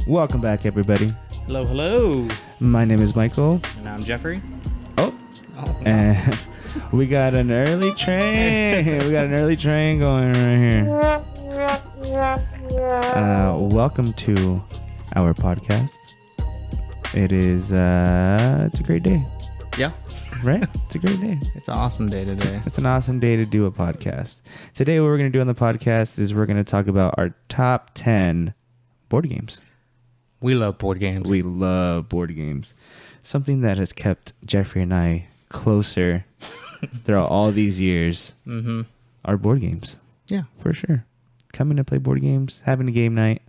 Welcome back, everybody. Hello, hello. My name is Michael. And I'm Jeffrey. Oh, Oh, and we got an early train. We got an early train going right here. Welcome to our podcast. It is, it's a great day, yeah. right? It's a great day. It's an awesome day today. It's an awesome day to do a podcast. Today, what we're going to do on the podcast is we're going to talk about our top 10 board games. We love board games. We love board games. Something that has kept Jeffrey and I closer throughout all these years Mm-hmm. are board games. Yeah. For sure. Coming to play board games, having a game night.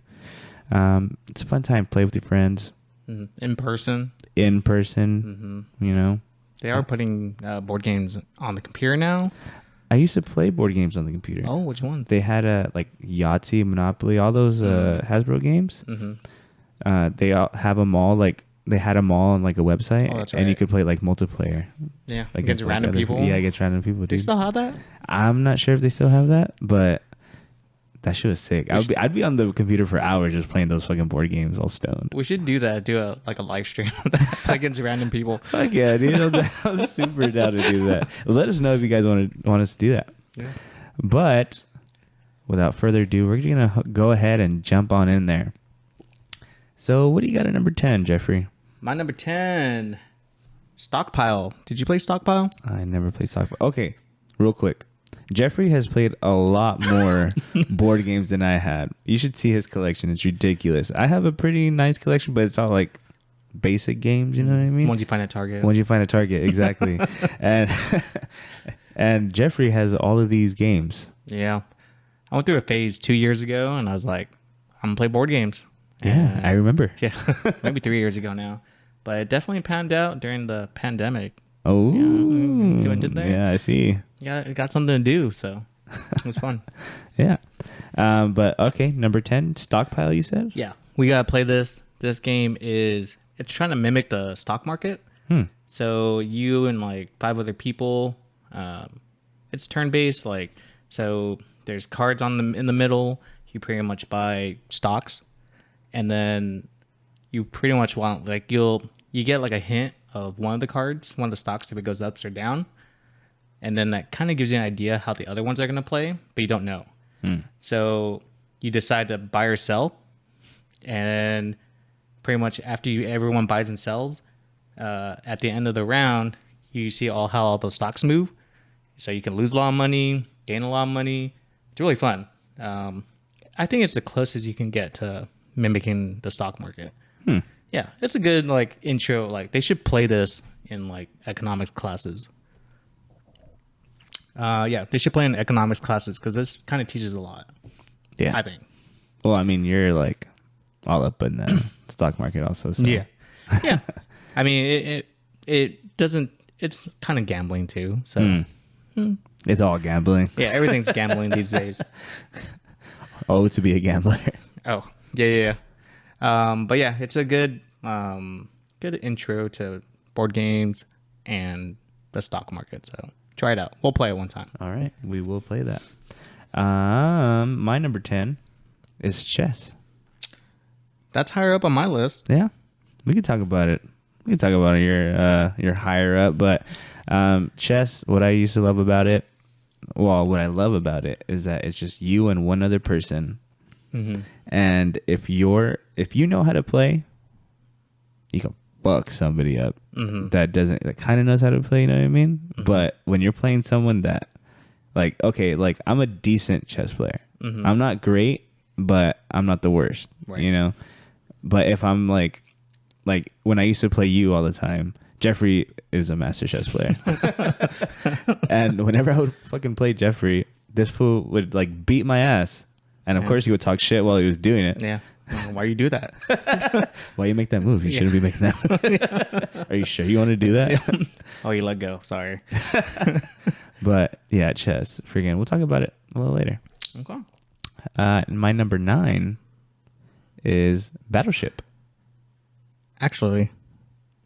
It's a fun time. Play with your friends. Mm-hmm. In person. In person, Mm-hmm. you know. They are putting board games on the computer now. I used to play board games on the computer. Oh, which one? They had like Yahtzee, Monopoly, all those Hasbro games. Mm-hmm. They all have them all like they had them all on like a website, Oh, that's and you right. could play like multiplayer. Yeah. Like Against random other people. Yeah, against random people. Do you Dude. still have that? I'm not sure if they still have that, but that shit was sick. I'd be on the computer for hours just playing those fucking board games all stoned. We should do that. Do a live stream of that against random people. Fuck yeah, dude! I was super down to do that. Let us know if you guys want us to do that. Yeah. But without further ado, we're gonna go ahead and jump on in there. So, what do you got at number 10, Jeffrey? My number 10, Stockpile. Did you play Stockpile? I never played soccer. Okay, real quick. Jeffrey has played a lot more board games than I had. You should see his collection. It's ridiculous. I have a pretty nice collection, but it's all like basic games, you know what I mean? Ones you find at Target. Once you find a Target, exactly. and and Jeffrey has all of these games. Yeah. I went through a phase 2 years ago, and I was like, I'm going to play board games. Yeah, And- I remember. Yeah, maybe 3 years ago now. But it definitely panned out during the pandemic. Oh, Yeah, see what I did there? Yeah, I see. Yeah, it got something to do, so it was fun. Yeah. But okay, number 10, Stockpile, you said? Yeah, we got to play this. This game it's trying to mimic the stock market. So you and like 5 other people, it's turn-based. Like, so there's cards in the middle. You pretty much buy stocks, and then you pretty much want like you get like a hint of one of the cards, one of the stocks, if it goes up or down, and then that kind of gives you an idea how the other ones are going to play, but you don't know. So you decide to buy or sell, and pretty much after everyone buys and sells, at the end of the round, you see how all those stocks move. So you can lose a lot of money, gain a lot of money. It's really fun. I think it's the closest you can get to mimicking the stock market. Yeah, it's a good like intro. Like they should play this in like economics classes. Yeah, they should play in economics classes because this kind of teaches a lot. Yeah. I think. Well, I mean, you're like all up in the stock market also. So. Yeah, yeah. I mean, it doesn't. It's kind of gambling too. So It's all gambling. yeah, everything's gambling these days. Oh, to be a gambler. Oh, yeah. But yeah, it's a good intro to board games and the stock market. So try it out. We'll play it one time. All right, we will play that. My number 10 is chess. That's higher up on my list. Yeah, we could talk about it. We can talk about your higher up, but chess. What I used to love about it, well, what I love about it is that it's just you and one other person, and if you know how to play, you can fuck somebody up that kind of knows how to play. You know what I mean? But when you're playing someone that, like, okay, like I'm a decent chess player. I'm not great, but I'm not the worst. Right. You know. But if I'm like when I used to play you all the time, Jeffrey is a master chess player. And whenever I would fucking play Jeffrey, this fool would like beat my ass. And of course he would talk shit while he was doing it. Yeah. Why you do that? Why you make that move? You shouldn't be making that move. Are you sure you want to do that? Oh, you let go. Sorry. But yeah, chess. Freaking, we'll talk about it a little later. Okay. My number 9 is Battleship. Actually,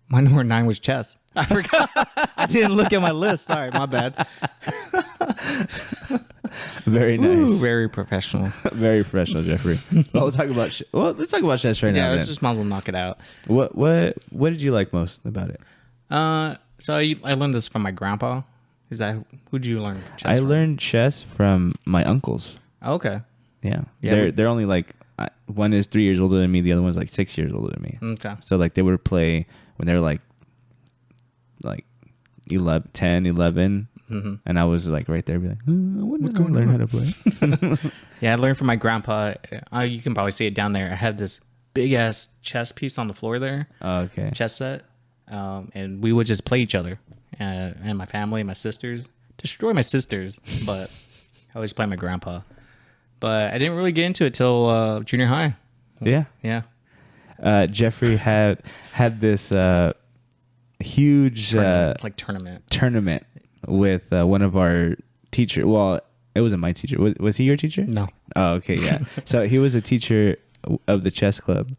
my number 9 was chess. I forgot. I didn't look at my list. Sorry, my bad. Very nice. Ooh, very professional. Very professional, Jeffrey. Well, let's talk about let's talk about chess right now. Yeah, Then. let's just might as well knock it out. What did you like most about it? So I learned this from my grandpa. Who'd you learn chess I from? learned chess from my uncles. Oh, okay. Yeah, Yeah, they're only like one is 3 years older than me. The other one's like 6 years older than me. Okay. So like they would play when they were like 11, 10, 11. Mm-hmm. And I was like right there, be like, I want to learn how to play. Yeah, I learned from my grandpa. You can probably see it down there. I have this big ass chess piece on the floor there, Oh, okay. chess set, and we would just play each other, and my family, my sisters. Destroy my sisters, but I always play my grandpa. But I didn't really get into it till junior high. Yeah. Yeah, Jeffrey had this huge tournament. tournament with one of our teachers. Well, it wasn't my teacher. Was he your teacher? No. Oh, okay, yeah. So he was a teacher of the chess club,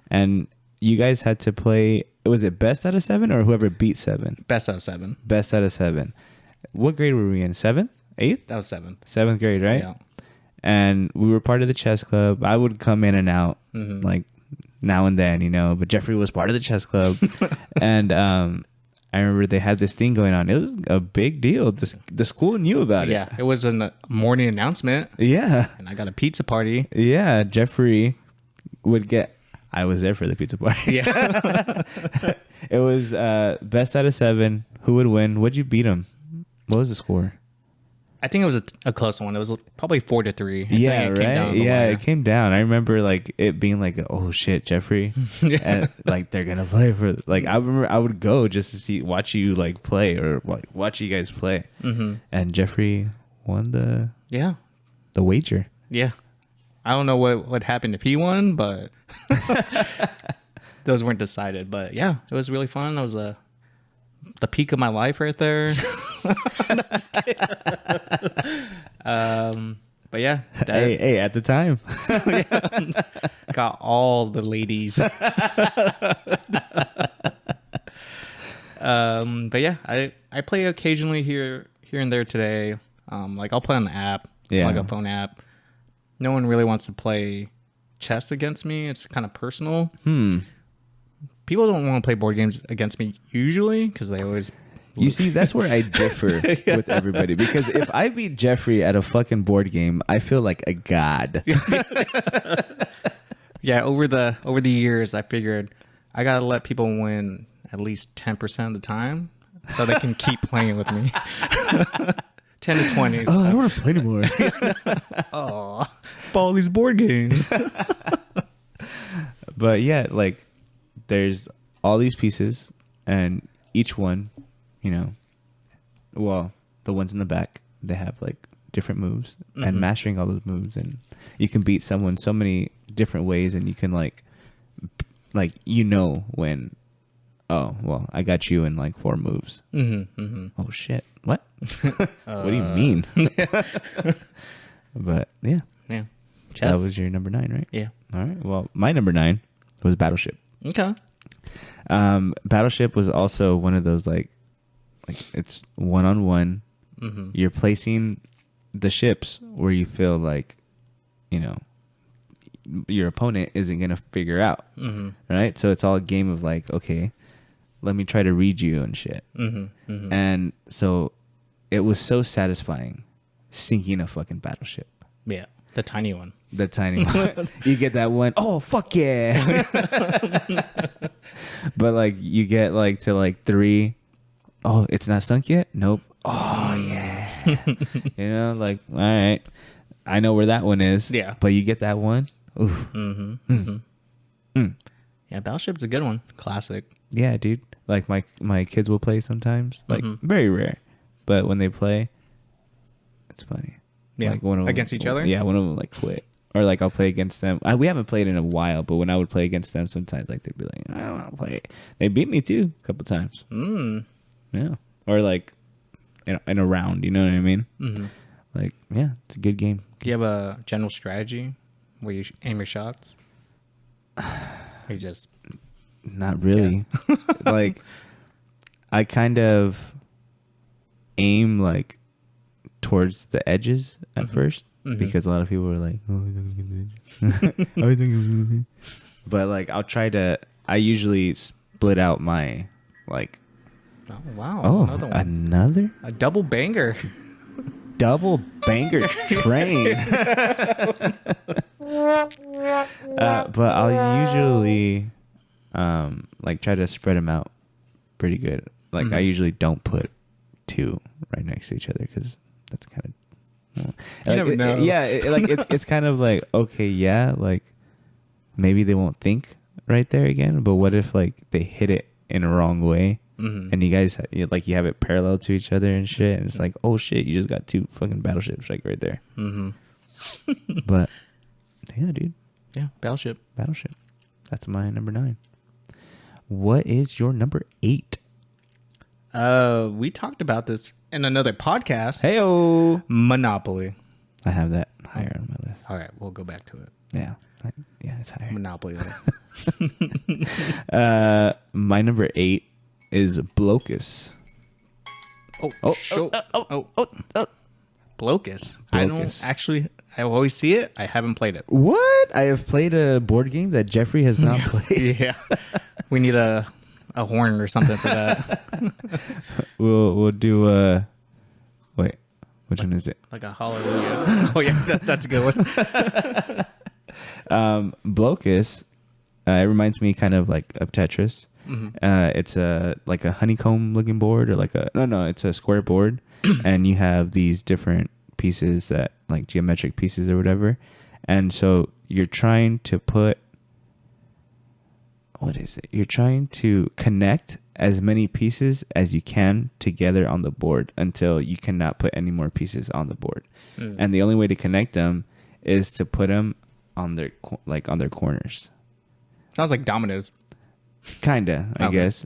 and you guys had to play. Was it best out of 7 or whoever beat 7? Best out of 7. Best out of 7. What grade were we in? 7th, 8th, That was 7th. 7th grade, right? Yeah. And we were part of the chess club. I would come in and out like now and then, but Jeffrey was part of the chess club. And I remember they had this thing going on. It was a big deal. The school knew about it. Yeah, it was a morning announcement, Yeah. and I got a pizza party. Yeah. Jeffrey would get. I was there for the pizza party. Yeah. It was best out of 7. Who would win? What'd you beat him? What was the score? I think it was a close one. It was probably 4-3. Yeah, it came down right. to the Yeah, wire. it came down. I remember like it being like, oh shit, Jeffrey, and like they're gonna play for. Like I remember I would go just to watch you like play or like watch you guys play, and Jeffrey won the Yeah. wager. Yeah. I don't know what happened if he won, but those weren't decided. But yeah, it was really fun. That was the peak of my life right there. But yeah, Hey, at the time, got all the ladies. But yeah, I play occasionally here and there today. Like I'll play on the app, Yeah. like a phone app. No one really wants to play chess against me. It's kind of personal. People don't want to play board games against me usually because they always. you see, that's where I differ with everybody because if I beat Jeffrey at a fucking board game, I feel like a god. Yeah, over the years, I figured I gotta let people win at least 10% of the time so they can keep playing with me. 10 to 20. I don't want to play anymore. Oh, all these board games. But yeah, like there's all these pieces and each one, well, the ones in the back, they have like different moves and mastering all those moves, and you can beat someone so many different ways, and you can like when, oh, well, I got you in like 4 moves. Oh shit. What? What do you mean? But yeah. Yeah. That was your number 9, right? Yeah. All right. Well, my number 9 was Battleship. Okay. Battleship was also one of those like it's one-on-one. You're placing the ships where you feel like, your opponent isn't going to figure out. Right? So it's all a game of like, okay, let me try to read you and shit. And so it was so satisfying sinking a fucking battleship. Yeah. The tiny one. The tiny one. You get that one. Oh, fuck yeah. But like you get like to like 3. Oh, it's not sunk yet? Nope. Oh, yeah. Like, all right. I know where that one is. Yeah. But you get that one. Ooh. Yeah, Battleship's a good one. Classic. Yeah, dude. Like my kids will play sometimes. Like very rare. But when they play, it's funny. Yeah. Like one of them, Against each other? Yeah, one of them like quit. Or like I'll play against them. We haven't played in a while, but when I would play against them, sometimes like they'd be like, I don't want to play. They beat me too a couple times. Yeah. Or like in a round, you know what I mean? Like, yeah, it's a good game. Do you have a general strategy where you aim your shots? Or you just Not really. Like I kind of aim like towards the edges at Mhm. first Mhm. because a lot of people were like, "Oh, he's not gonna get the edge." Oh, he's not gonna get the edge. But like, I usually split out my like. Oh wow! Oh, Another one. another A double banger. double banger train. But I'll usually like try to spread them out pretty good. Like I Mhm. usually don't put two right next to each other because that's kind of You never know. Yeah, like it's kind of like, okay, yeah, like maybe they won't think right there again, but what if like they hit it in a wrong way? Mhm. And you guys like you have it parallel to each other and shit, and it's like, oh shit, you just got two fucking battleships like right there. Mhm. But yeah, dude, Yeah, Battleship. battleship. That's my number 9. What is your number 8? We talked about this in another podcast. Heyo, Monopoly. I have that higher on my list. All right, we'll go back to it. Yeah, yeah, it's higher. Monopoly. My number 8 is Blocus. Blocus. I don't Blocus. actually. I always see it. I haven't played it. What? I have played a board game that Jeffrey has not played. Yeah, we need a horn or something for that, We'll do wait, which one is it? like a hallelujah. Oh yeah, that's a good one. Blocus. It reminds me kind of like of Tetris. It's like a honeycomb looking board, or like it's a square board, and you have these different pieces that like geometric pieces or whatever, and so you're trying to put, what is it? You're trying to connect as many pieces as you can together on the board until you cannot put any more pieces on the board, and the only way to connect them is to put them on their on their corners. Sounds like dominoes. Kinda, I Okay. guess.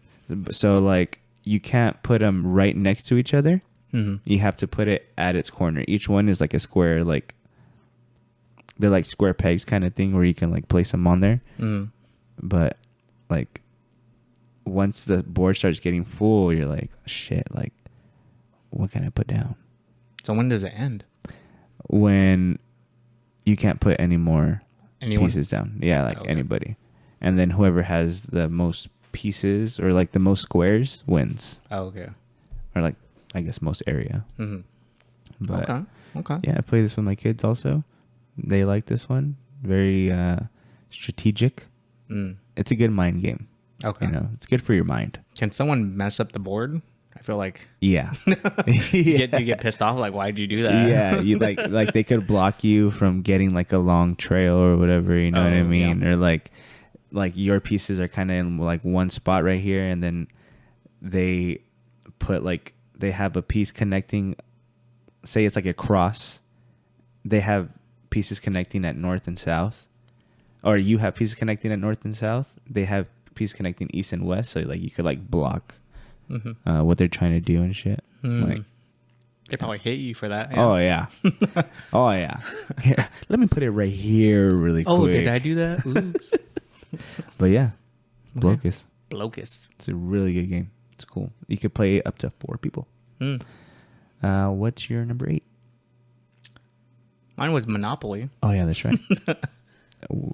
So like you can't put them right next to each other. Mm-hmm. You have to put it at its corner. Each one is like a square, like they're like square pegs kind of thing where you can like place them on there. Mm. But like once the board starts getting full, you're like, shit, like what can I put down? So when does it end? When you can't put any more Anyone? pieces down. Yeah, like Okay. anybody. And then whoever has the most pieces or like the most squares wins. Oh, okay. Or like I guess most area. Mm-hmm. But Okay. yeah, I play this with my kids also. They like this one. Very strategic. Mm. It's a good mind game. Okay. You know, it's good for your mind. Can someone mess up the board? I feel like Yeah. you get pissed off. Like, why did you do that? Yeah, you like they could block you from getting like a long trail or whatever, you know what I Oh, mean? yeah. Or like your pieces are kind of in like one spot right here, and then they put like they have a piece connecting, say it's like a cross. They have pieces connecting at north and south, or you have pieces connecting at north and south. They have pieces connecting east and west, so like you could like block Mm-hmm. what they're trying to do and shit. Like, They probably hate you for that. oh yeah, oh yeah. Here, let me put it right here, really quick. Oh, did I do that? Oops. But yeah, Okay. Blocus. Blocus. It's a really good game. It's cool. You could play up to 4 people. Mm. What's your number 8? Mine was Monopoly. Oh yeah, that's right.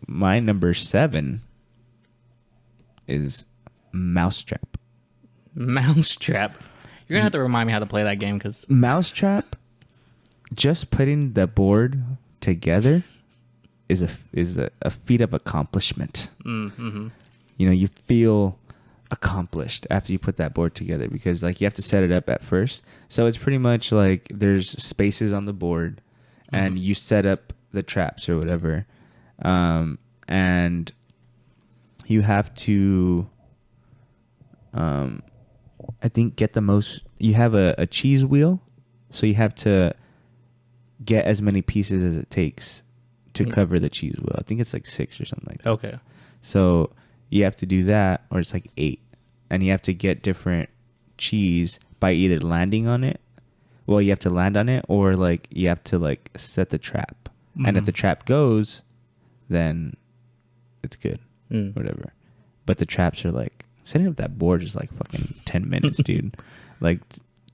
My number 7 is Mousetrap. Mousetrap. You're gonna have to remind me how to play that game because Mousetrap, just putting the board together is a feat of accomplishment. mm-hmm. You know, you feel accomplished after you put that board together because like you have to set it up at first. So it's pretty much like there's spaces on the board and you set up the traps or whatever. And you have to I think get the most. You have a cheese wheel, so you have to get as many pieces as it takes to cover the cheese wheel. I think it's like 6 or something like that. Okay. So you have to do that, or it's like 8, and you have to get different cheese by either landing on it. Well, you have to land on it, or like you have to like set the trap, and if the trap goes, then it's good, whatever. But the traps are like setting up that board is like fucking 10 minutes, dude. Like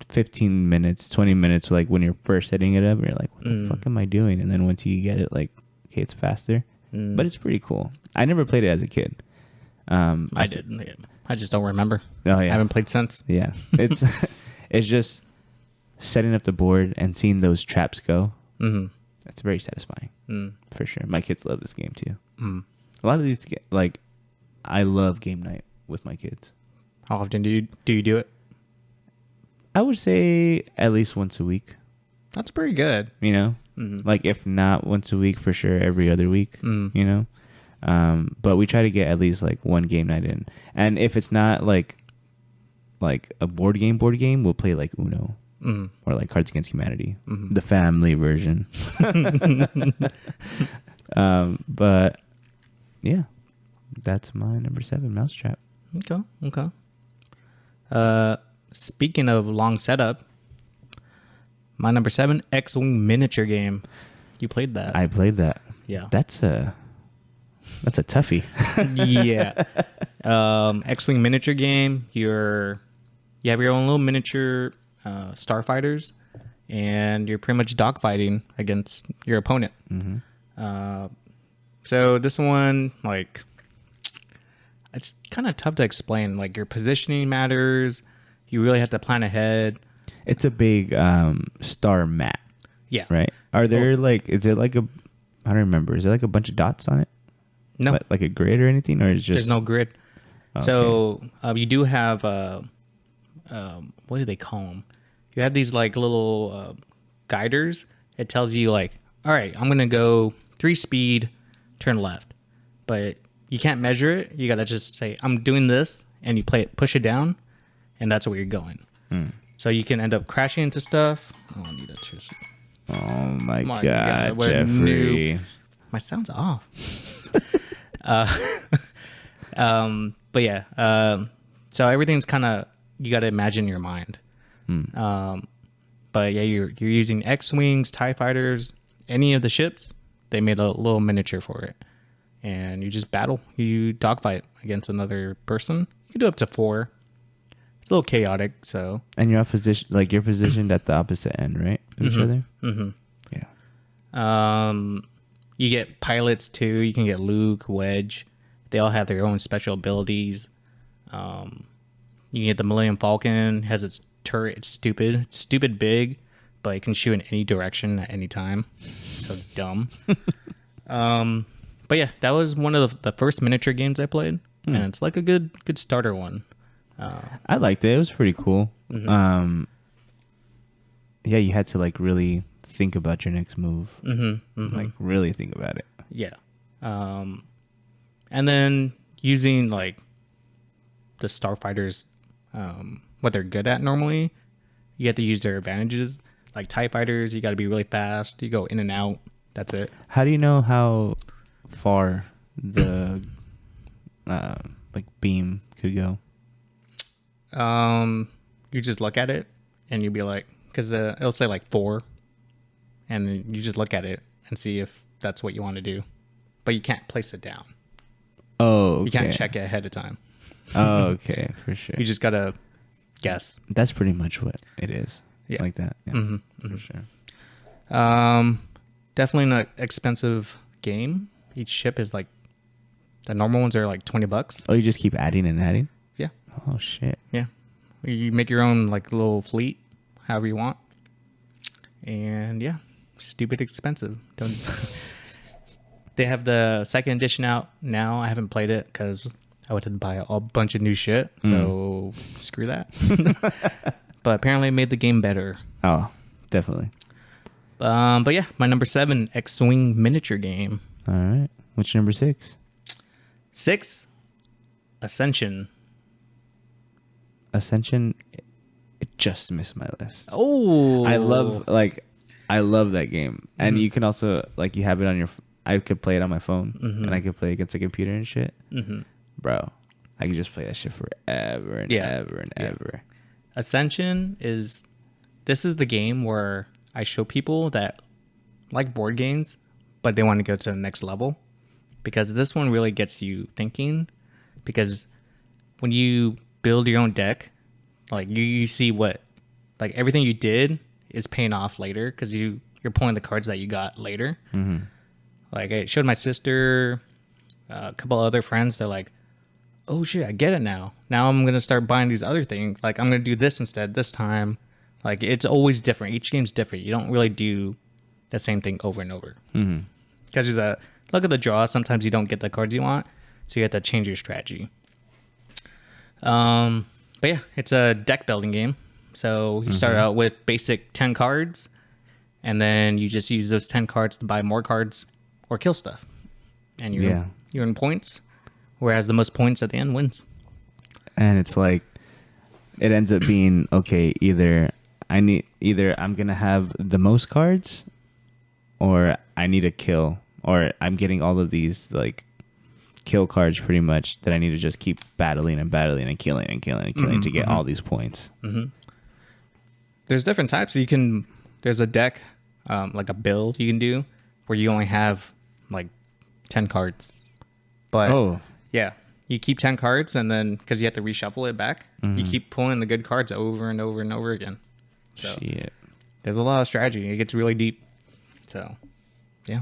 15 minutes, 20 minutes, like when you're first setting it up, you're like, what the fuck am I doing? And then once you get it, like, okay, it's faster. But it's pretty cool. I never played it as a kid. I did. Yeah. I just don't remember. Oh yeah, I haven't played since. Yeah, it's it's just setting up the board and seeing those traps go. That's very satisfying for sure. My kids love this game too. A lot of these, like, I love game night with my kids. How often do you do it? I would say at least once a week. That's pretty good. You know, like if not once a week, for sure every other week. You know, but we try to get at least like one game night in. And if it's not like a board game, we'll play like Uno or like Cards Against Humanity, the family version. But yeah, that's my number 7, Mousetrap. Okay. Speaking of long setup, my number 7, X-Wing miniature game. You played that? I played that. Yeah. That's a toughie. Yeah. X-Wing miniature game. You have your own little miniature starfighters, and you're pretty much dogfighting against your opponent. So this one, like, it's kind of tough to explain. Like, your positioning matters. You really have to plan ahead. It's a big star map. Yeah. Right? Are there is it like I don't remember. Is there like a bunch of dots on it? No. Like a grid or anything? Or is just... There's no grid. Okay. So you do have, what do they call them? You have these like little guiders. It tells you like, all right, I'm going to go 3 speed, turn left. But you can't measure it. You got to just say, I'm doing this, and you push it down, and that's where you're going. So you can end up crashing into stuff. Oh, I need a tissue. Oh my God, what a Jeffrey. noob. My sound's off. But yeah, so everything's kind of, you got to imagine your mind. But yeah, you're using X-Wings, TIE fighters, any of the ships. They made a little miniature for it, and you just battle. You dogfight against another person. You can do up to 4. It's a little chaotic, so. And you're positioned at the opposite end, right? Of each other? Yeah. You get pilots too. You can get Luke, Wedge. They all have their own special abilities. You can get the Millennium Falcon. Has its turret. It's stupid big, but it can shoot in any direction at any time. So it's dumb. But yeah, that was one of the first miniature games I played, and it's like a good starter one. I liked it. It was pretty cool. Yeah, you had to like really think about your next move. Like really think about it. Yeah. And then using like the starfighters, what they're good at normally, you have to use their advantages. Like TIE fighters, you got to be really fast. You go in and out. That's it. How do you know how far the like beam could go? You just look at it and you'll be like, because it'll say like 4, and then you just look at it and see if that's what you want to do, but you can't place it down. Oh, okay. You can't check it ahead of time. Oh, okay, for sure. You just gotta guess. That's pretty much what it is. Yeah. Like that. Yeah, for sure. Definitely an expensive game. Each ship is like, the normal ones are like $20. Oh, you just keep adding and adding? Yeah. Oh shit. Yeah. You make your own like little fleet, however you want. And yeah, stupid expensive. Don't. They have the second edition out now. I haven't played it because I went to buy a bunch of new shit. So screw that. But apparently it made the game better. Oh, definitely. But yeah, my number 7, X-Wing miniature game. All right. What's your number 6? 6, Ascension. Ascension, it just missed my list. Oh, I love that game. And you can also, like, you have it on your, I could play it on my phone and I could play against a computer and shit. Bro, I could just play that shit forever and ever and ever. Ascension this is the game where I show people that like board games, but they want to go to the next level, because this one really gets you thinking, because when you build your own deck, like you see what like everything you did is paying off later because you're pulling the cards that you got later. Mm-hmm. Like I showed my sister, a couple other friends. They're like, "Oh shit, I get it now. Now I'm gonna start buying these other things. Like I'm gonna do this instead this time." Like it's always different. Each game's different. You don't really do the same thing over and over. Mm-hmm. Because look at the draw. Sometimes you don't get the cards you want, so you have to change your strategy. But yeah, it's a deck building game. So you start out with basic 10 cards, and then you just use those 10 cards to buy more cards or kill stuff. And you're in points, whereas the most points at the end wins. And it's like, it ends up being, okay, either I'm going to have the most cards, or I need a kill, or I'm getting all of these like kill cards pretty much that I need to just keep battling and battling and killing and killing and killing to get all these points. Mm-hmm. There's different types. There's a deck, like a build you can do where you only have like 10 cards. But yeah, you keep 10 cards, and then because you have to reshuffle it back, you keep pulling the good cards over and over and over again. So there's a lot of strategy. It gets really deep. So yeah,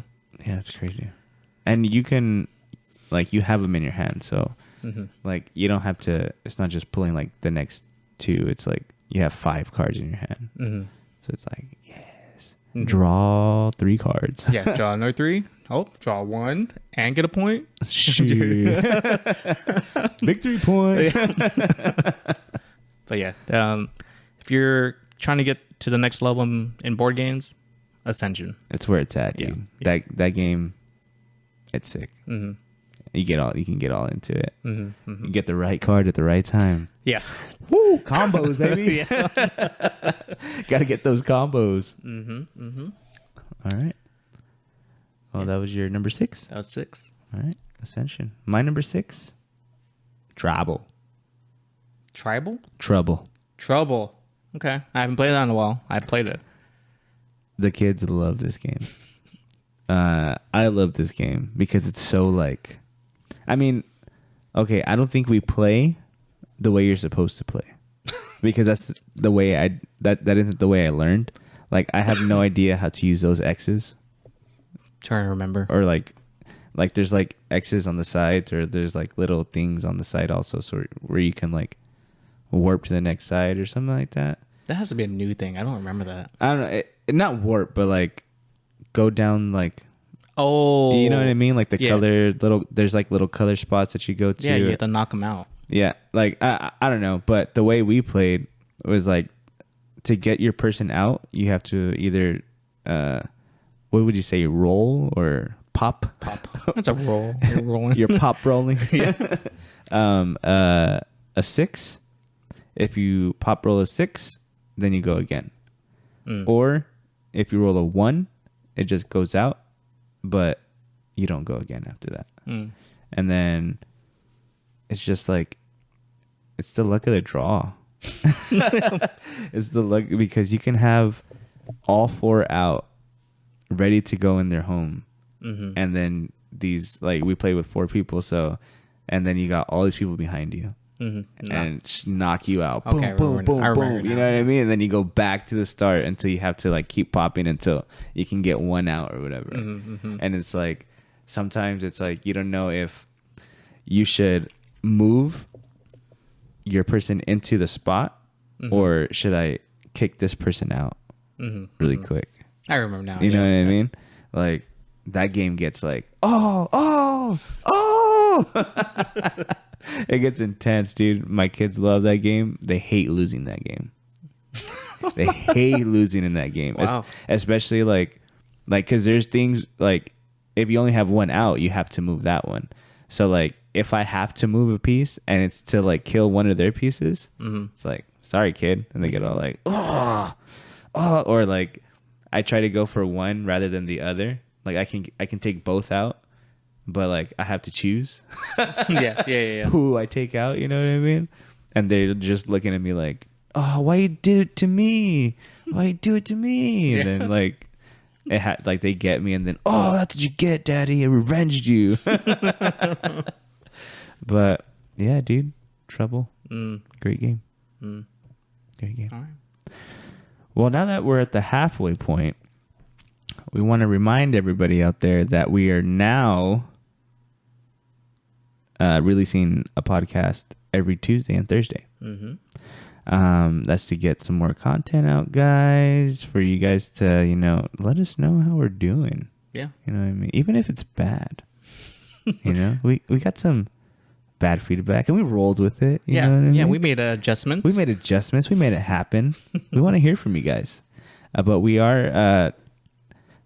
it's crazy. And you can, like, you have them in your hand, so like you don't have to. It's not just pulling like the next two. It's like you have 5 cards in your hand. So it's like, yes, draw 3 cards. Yeah, draw another 3. Oh, draw 1 and get a point. Shoot. Victory point. But yeah, if you're trying to get to the next level in board games, Ascension. It's where it's at, dude. Yeah. That game, it's sick. You can get all into it. You get the right card at the right time. Yeah. Woo, combos, baby. Got to get those combos. All right. Well, that was your number 6. That was 6. All right, Ascension. My number 6, Trouble. Trouble. Okay. I haven't played that in a while. I've played it. The kids love this game. I love this game because it's so like, I mean, okay, I don't think we play the way you're supposed to play because that's the way that isn't the way I learned. Like, I have no idea how to use those X's. Trying to remember. Or like there's like X's on the sides, or there's like little things on the side also, so where you can like warp to the next side or something like that. That has to be a new thing. I don't remember that. I don't know. Not warp, but like go down like. Oh. You know what I mean? Like the color there's like little color spots that you go to. Yeah, you have to knock them out. Yeah, like I don't know, but the way we played was like, to get your person out, you have to either what would you say, roll or pop? That's a roll. You're rolling. You're pop rolling. A 6. If you pop roll a 6, then you go again. Or if you roll a 1, it just goes out, but you don't go again after that. And then it's just like, it's the luck of the draw. It's the luck, because you can have all 4 out ready to go in their home. And then these, like, we play with 4 people, so, and then you got all these people behind you. And knock you out. Boom, Okay, boom, boom, I remember boom. now. You know what I mean? And then you go back to the start until you have to like keep popping until you can get 1 out or whatever. And it's like, sometimes it's like, you don't know if you should move your person into the spot, or should I kick this person out really quick? I remember now. You know what I mean? Like, that game gets like, oh. It gets intense, dude. My kids love that game. They hate losing that game. They hate losing in that game. Wow. Especially like, because there's things like, if you only have 1 out, you have to move that one. So like, if I have to move a piece and it's to like kill one of their pieces, it's like, sorry, kid. And they get all like, oh, or like, I try to go for 1 rather than the other. Like, I can take both out, but like, I have to choose Yeah. who I take out. You know what I mean? And they're just looking at me like, oh, why you did it to me? Why you do it to me? And then like, like they get me, and then, oh, that's what you get, Daddy. I revenged you. But yeah, dude, Trouble. Great game. Great game. All right. Well, now that we're at the halfway point, we want to remind everybody out there that we are now releasing a podcast every Tuesday and Thursday. That's to get some more content out, guys, for you guys to, let us know how we're doing. Yeah. You know what I mean? Even if it's bad, we got some bad feedback and we rolled with it. You know what I mean? Yeah, we made adjustments. We made it happen. We want to hear from you guys. But we are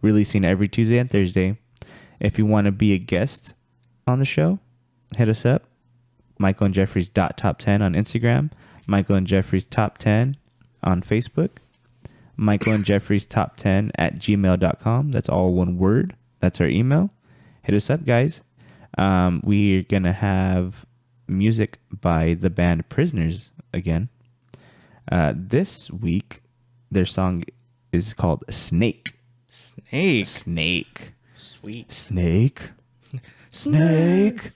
releasing every Tuesday and Thursday. If you want to be a guest on the show, hit us up. Michael and Jeffrey's .top 10 on Instagram. Michael and Jeffrey's Top 10 on Facebook. Michael and Jeffrey's Top 10 at gmail.com. That's all one word. That's our email. Hit us up, guys. We're going to have music by the band Prisoners again. This week, their song is called Snake. Snake. Sweet. Snake. Snake.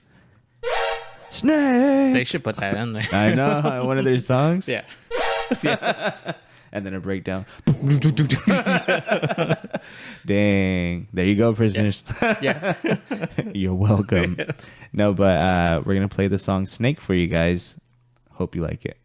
Snake. They should put that in there. I know. One of their songs. Yeah. And then a breakdown. Dang. There you go, prisoners. Yeah. You're welcome. No, but we're going to play the song Snake for you guys. Hope you like it.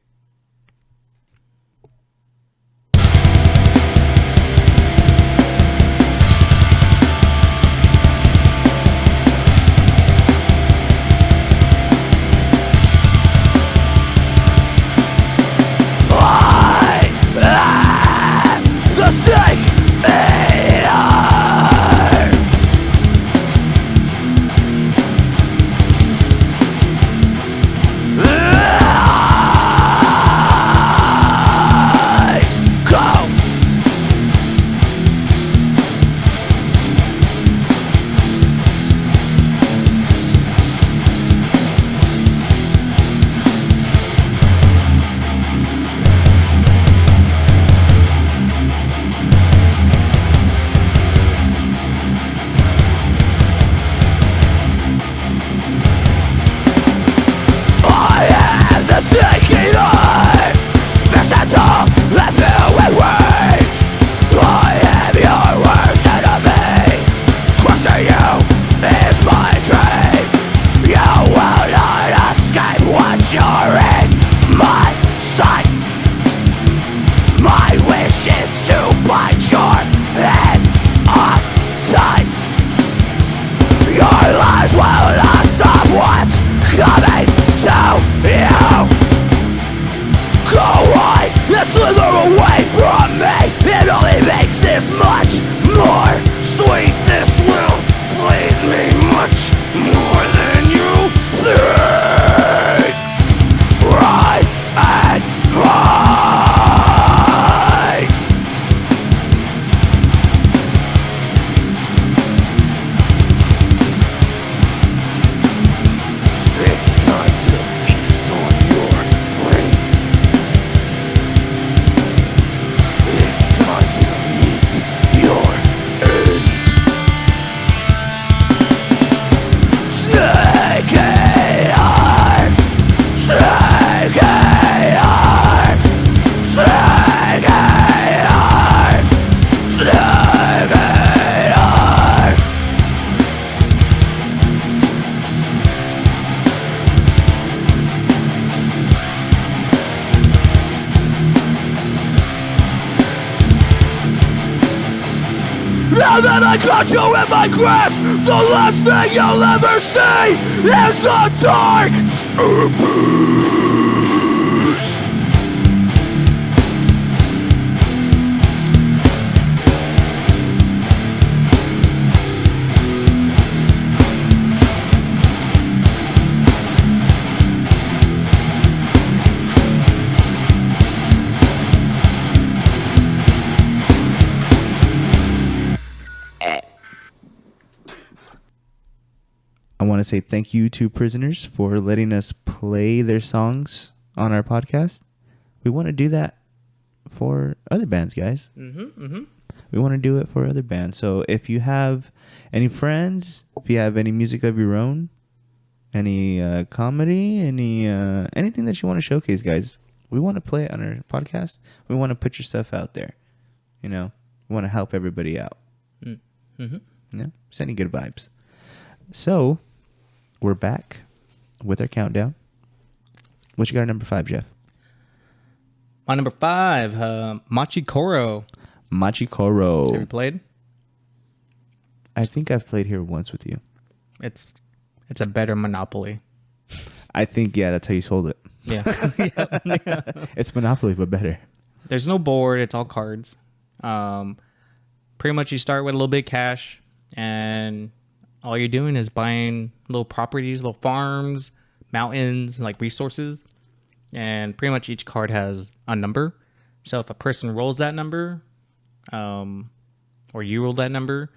The snake Now that I got you in my grasp, the last thing you'll ever see is a dark abyss. I want to say thank you to Prisoners for letting us play their songs on our podcast. We want to do that for other bands, guys. We want to do it for other bands. So if you have any friends, if you have any music of your own, any comedy, anything that you want to showcase, guys, we want to play it on our podcast. We want to put your stuff out there. You know, we want to help everybody out. Mm-hmm. Yeah, sending good vibes. So, we're back with our countdown. What you got at number 5, Jeff? My number 5, Machikoro. Machikoro. Have you played? I think I've played here once with you. It's a better Monopoly. I think, yeah, that's how you sold it. Yeah. It's Monopoly, but better. There's no board. It's all cards. Pretty much you start with a little bit of cash, and all you're doing is buying little properties, little farms, mountains, like resources. And pretty much each card has a number. So if a person rolls that number, or you roll that number,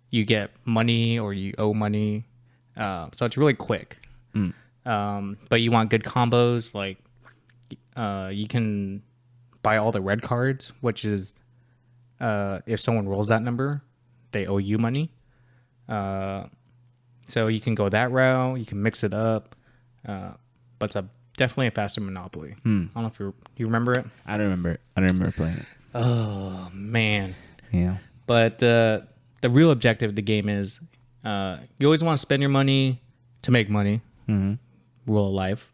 you get money or you owe money. So it's really quick. But you want good combos, like you can buy all the red cards, which is if someone rolls that number, they owe you money. So you can go that route. You can mix it up. But it's definitely a faster Monopoly. I don't know if you remember it. I don't remember it. I don't remember playing it. Oh man. Yeah. But the real objective of the game is you always want to spend your money to make money. Rule of life.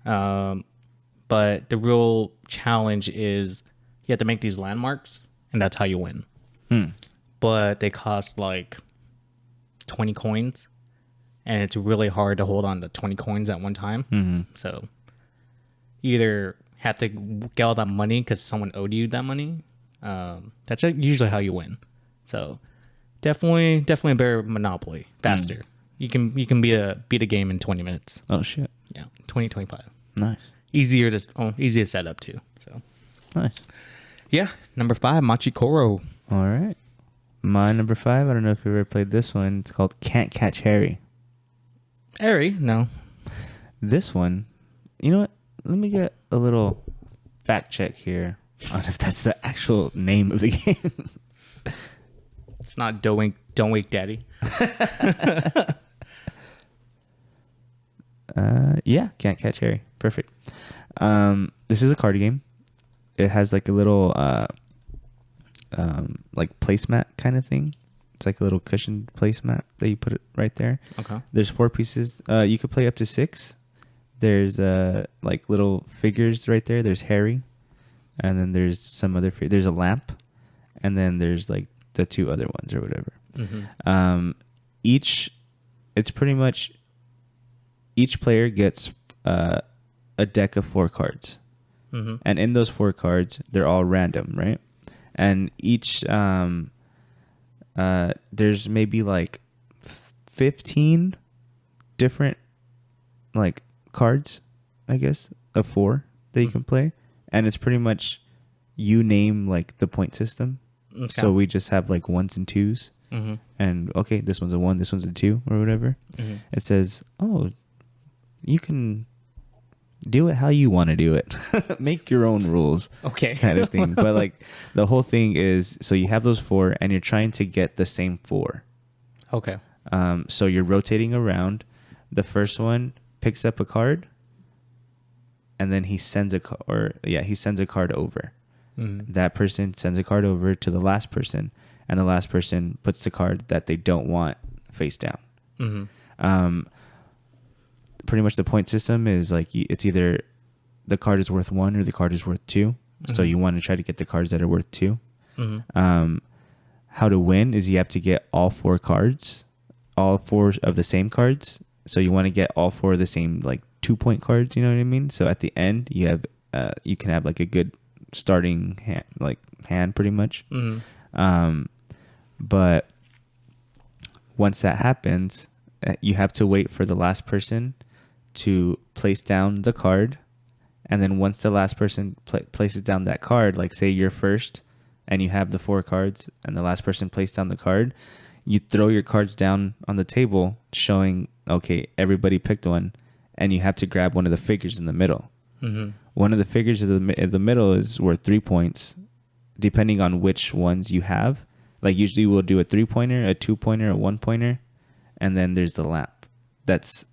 But the real challenge is you have to make these landmarks, and that's how you win. But they cost like 20 coins, and it's really hard to hold on to 20 coins at one time. So you either have to get all that money because someone owed you that money. That's usually how you win. So definitely a better Monopoly, faster. You can beat a game in 20 minutes. Oh shit. Yeah, 25. Nice. Easier to set up too. So Nice. yeah, number 5, Machikoro. All right. My number 5. I don't know if you ever played this one. It's called Can't Catch Harry. Harry, no. This one, you know what? Let me get a little fact check here on if that's the actual name of the game. It's not Don't Wake Daddy. Yeah, Can't Catch Harry. Perfect. This is a card game. It has like a little like placemat kind of thing. It's like a little cushion placemat that you put it right there. Okay. There's 4 pieces. You could play up to 6. There's like little figures right there. There's Harry, and then there's some other. There's a lamp, and then there's like the 2 other ones or whatever. It's pretty much each player gets a deck of 4 cards, and in those 4 cards, they're all random, right? And each there's maybe like 15 different like cards, I guess, of 4 that you can play, and it's pretty much you name like the point system. Okay. So we just have like 1s and 2s, and okay, this one's a 1, this one's a 2, or whatever. It says, oh, you can do it how you want to do it. Make your own rules. Okay. Kind of thing. But like the whole thing is, so you have those 4 and you're trying to get the same 4. Okay. So you're rotating around. The first one picks up a card, and then he sends a card over. That person sends a card over to the last person, and the last person puts the card that they don't want face down. Pretty much the point system is like it's either the card is worth 1 or the card is worth 2. So you want to try to get the cards that are worth 2. How to win is you have to get all 4 cards, all 4 of the same cards. So you want to get all 4 of the same like 2-point cards. You know what I mean? So at the end you have you can have like a good starting hand pretty much. But once that happens, you have to wait for the last person to place down the card, and then once the last person places down that card, like say you're first and you have the 4 cards and the last person placed down the card, you throw your cards down on the table showing, okay, everybody picked one, and you have to grab one of the figures in the middle. One of the figures in the middle is worth 3 points, depending on which ones you have. Like usually we'll do a 3-pointer, a 2-pointer, a 1-pointer, and then there's the lamp. That's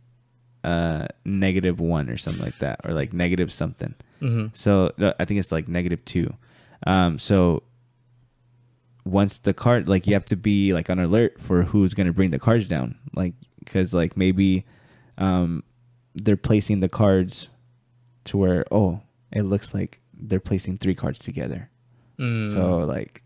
-1 or something like that, or like negative something. So I think it's like -2. So once the card, like, you have to be like on alert for who's going to bring the cards down, like, because like maybe they're placing the cards to where, oh, it looks like they're placing 3 cards together. So like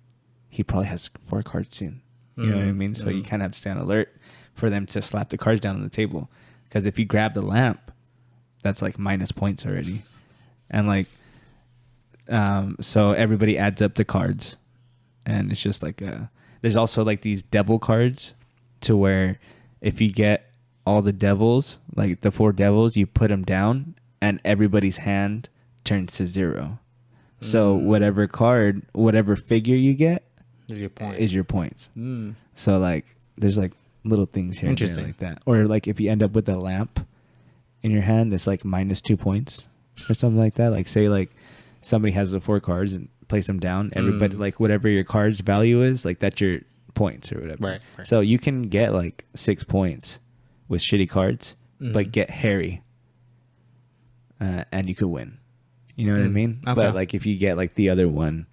he probably has 4 cards soon. You know what I mean? So you kind of have to stay on alert for them to slap the cards down on the table. Because if you grab the lamp, that's like minus points already. And like, so everybody adds up the cards. And it's just like there's also like these devil cards to where if you get all the devils, like the 4 devils, you put them down and everybody's hand turns to 0. So whatever card, whatever figure you get is your points. So like there's like little things here and there like that. Or like if you end up with a lamp in your hand that's like minus 2 points or something like that. Like say like somebody has the 4 cards and place them down. Everybody like whatever your card's value is, like that's your points or whatever. Right. So you can get like 6 points with shitty cards, but get Harry, and you could win. You know what I mean? Okay. But like if you get like the other one,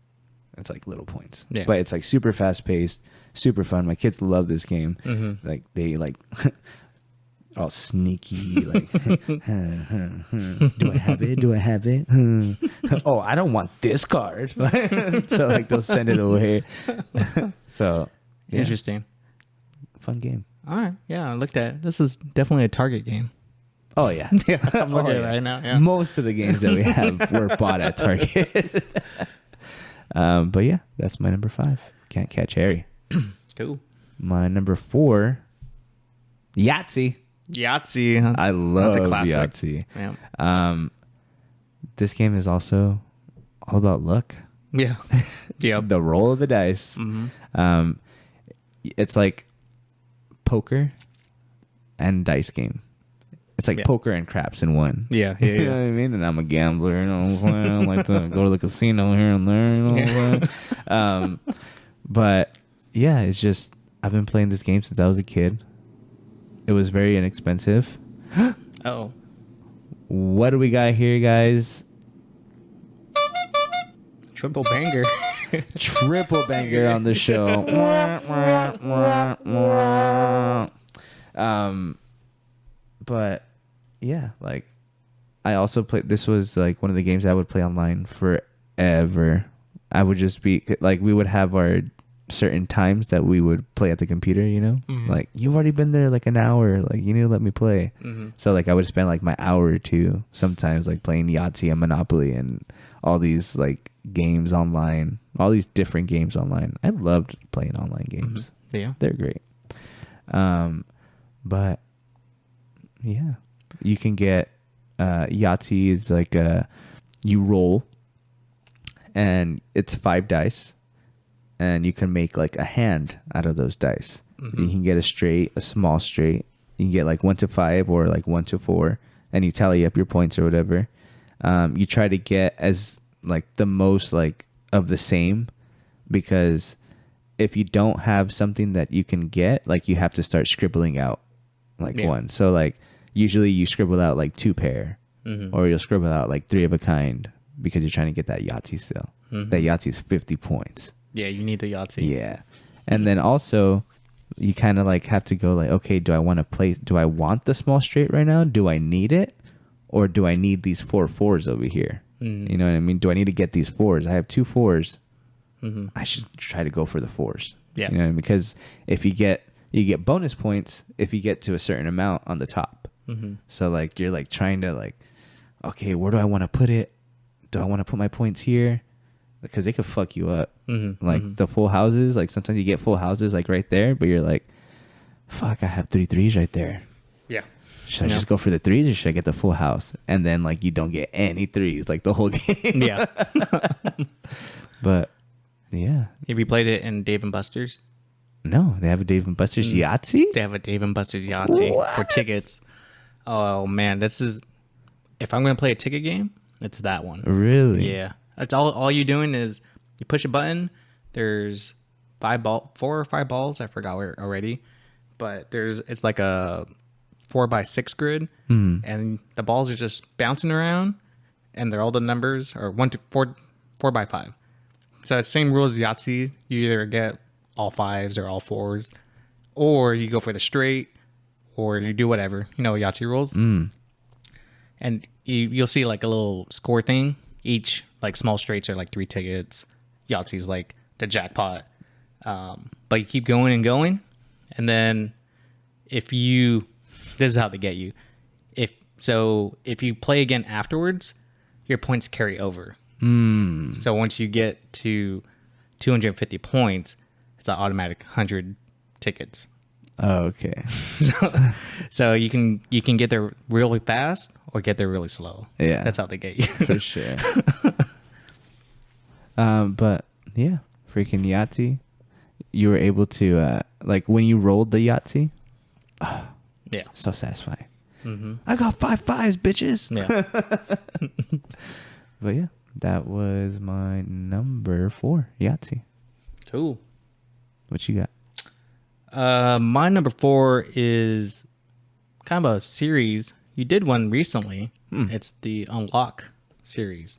it's like little points. Yeah. But it's like super fast paced, super fun. My kids love this game. Like they like all sneaky, like do I have it? Do I have it? Oh, I don't want this card. So like they'll send it away. So yeah. Interesting. Fun game. All right. Yeah, I looked at it. This is definitely a Target game. Oh yeah. Yeah, I'm looking at it yeah. right now. Yeah. Most of the games that we have were bought at Target. But yeah, that's my number 5. Can't Catch Harry. Cool. My number 4, Yahtzee. Yahtzee. I love That's a classic. Yahtzee. Yeah. This game is also all about luck. Yeah. Yeah. The roll of the dice. It's like poker and dice game. It's like poker and craps in one. Yeah. You know what I mean? And I'm a gambler. You know what I'm saying? I like to go to the casino here and there. You know what I'm saying? But yeah, it's just I've been playing this game since I was a kid. It was very inexpensive. Oh. What do we got here, guys? Triple banger. Triple banger on the show. But yeah, like I also played. This was like one of the games I would play online forever. I would just be like, we would have our certain times that we would play at the computer. You know, like you've already been there like an hour. Like you need to let me play. So like I would spend like my hour or two sometimes like playing Yahtzee and Monopoly and all these like games online, all these different games online. I loved playing online games. Yeah. They're great. But yeah, you can get Yahtzee is like you roll and it's 5 dice and you can make like a hand out of those dice. You can get a straight, a small straight. You can get like 1 to 5 or like 1 to 4 and you tally up your points or whatever. You try to get as like the most like of the same, because if you don't have something that you can get, like you have to start scribbling out like one. So like usually you scribble out like 2 pair or you'll scribble out like 3 of a kind because you're trying to get that Yahtzee still. That Yahtzee is 50 points. Yeah, you need the Yahtzee. Yeah. And then also you kind of like have to go like, okay, do I want the small straight right now? Do I need it? Or do I need these 4 4s over here? You know what I mean? Do I need to get these 4s? I have 2 4s. I should try to go for the 4s. Yeah. You know what I mean? Because if you get bonus points if you get to a certain amount on the top. So like you're like trying to like, okay, where do I want to put it? Do I want to put my points here? Because they could fuck you up. Like the full houses, like sometimes you get full houses like right there, but you're like, fuck, I have 3 3s right there. Yeah. Should I just go for the 3s or should I get the full house? And then like you don't get any 3s like the whole game. Yeah. But yeah. Have you played it in Dave and Buster's? No, they have a Dave and Buster's Yahtzee? They have a Dave and Buster's Yahtzee for tickets. Oh man, this is, if I'm gonna play a ticket game, it's that one. Really? Yeah. It's all you're doing is you push a button. There's 4 or 5 balls. I forgot where already, but it's like a 4x6 grid, and the balls are just bouncing around, and they're all the numbers are 1 to 4 by 5. So it's same rules as Yahtzee. You either get all fives or all fours, or you go for the straight, or you do whatever. You know Yahtzee rules. And you'll see like a little score thing. Each like small straights are like 3 tickets. Yahtzee's like the jackpot. But you keep going and going, and then this is how they get you. If you play again afterwards, your points carry over. So once you get to 250 points, it's an automatic 100 tickets. Oh, okay. So you can get there really fast or get there really slow. Yeah. That's how they get you. For sure. But yeah, freaking Yahtzee. You were able to like when you rolled the Yahtzee. Yeah. So satisfying. I got 5 fives, bitches. Yeah. But yeah, that was my number 4, Yahtzee. Cool. What you got? My number 4 is kind of a series. You did one recently. It's the Unlock series.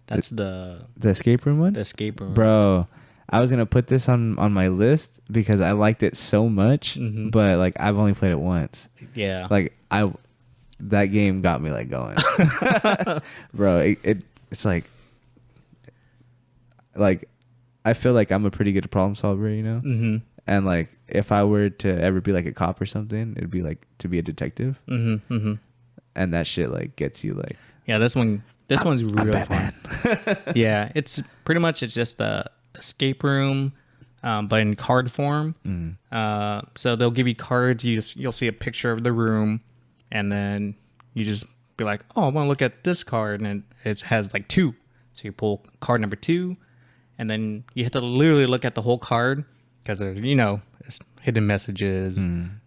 That's the escape room one? the escape room. Bro, I was gonna put this on my list because I liked it so much, but like I've only played it once. Yeah. Like that game got me like going. Bro, it's like I feel like I'm a pretty good problem solver, you know? Mm-hmm. And like if I were to ever be like a cop or something, it'd be like to be a detective. Mm-hmm. Mm-hmm. And that shit like gets you like, Yeah, this one's really Batman. fun. Yeah, it's just a escape room, but in card form. So they'll give you cards. You'll see a picture of the room, and then you just be like, "Oh, I want to look at this card," and it has like 2. So you pull card number 2, and then you have to literally look at the whole card because there's it's hidden messages,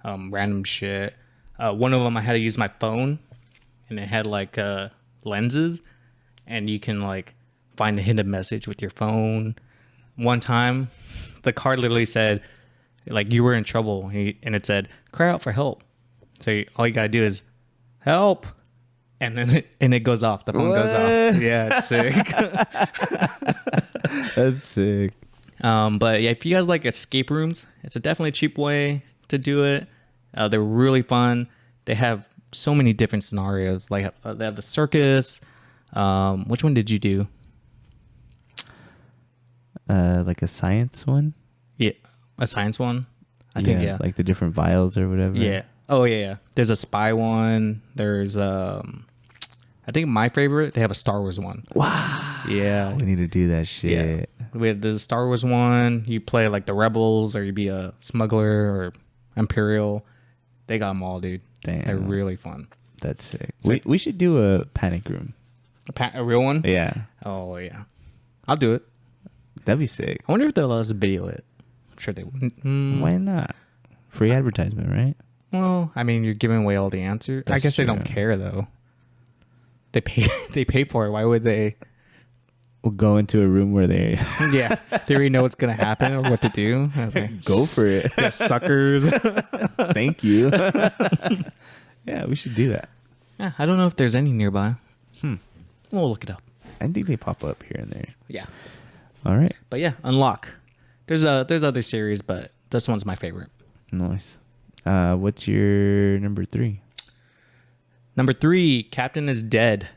random shit. One of them I had to use my phone, and it had like lenses, and you can like find the hidden message with your phone. One time the card literally said like you were in trouble, and it said cry out for help. So all you gotta do is help, and then it goes off. The phone goes off. Yeah, it's sick. that's sick. But yeah, if you guys like escape rooms, it's a definitely cheap way to do it. They're really fun. They have so many different scenarios. Like they have the circus. Which one did you do? Like a science one? Yeah, a science one. I think yeah. Like the different vials or whatever. Yeah. Oh yeah. There's a spy one. There's I think my favorite. They have a Star Wars one. Wow. Yeah. We need to do that shit. Yeah. We have the Star Wars one. You play like the rebels, or you be a smuggler or Imperial. They got them all, dude. Damn. They're really fun. That's sick. So- We should do a panic room. A real one? Yeah. Oh yeah. I'll do it. That'd be sick. I wonder if they'll let us video it. I'm sure they would. Why not? Free advertisement, right? Well, I mean, you're giving away all the answers. I That's guess they don't true. care though. They pay for it. Why would they? We'll go into a room where they Yeah, they already know what's gonna happen or what to do. I was like, go for it. yeah, suckers. Thank you. Yeah, we should do that. Yeah, I don't know if there's any nearby. We'll look it up. I think they pop up here and there. Yeah, All right. but yeah, Unlock. There's other series, but this one's my favorite. Nice. What's your number 3? Number 3, Captain is Dead.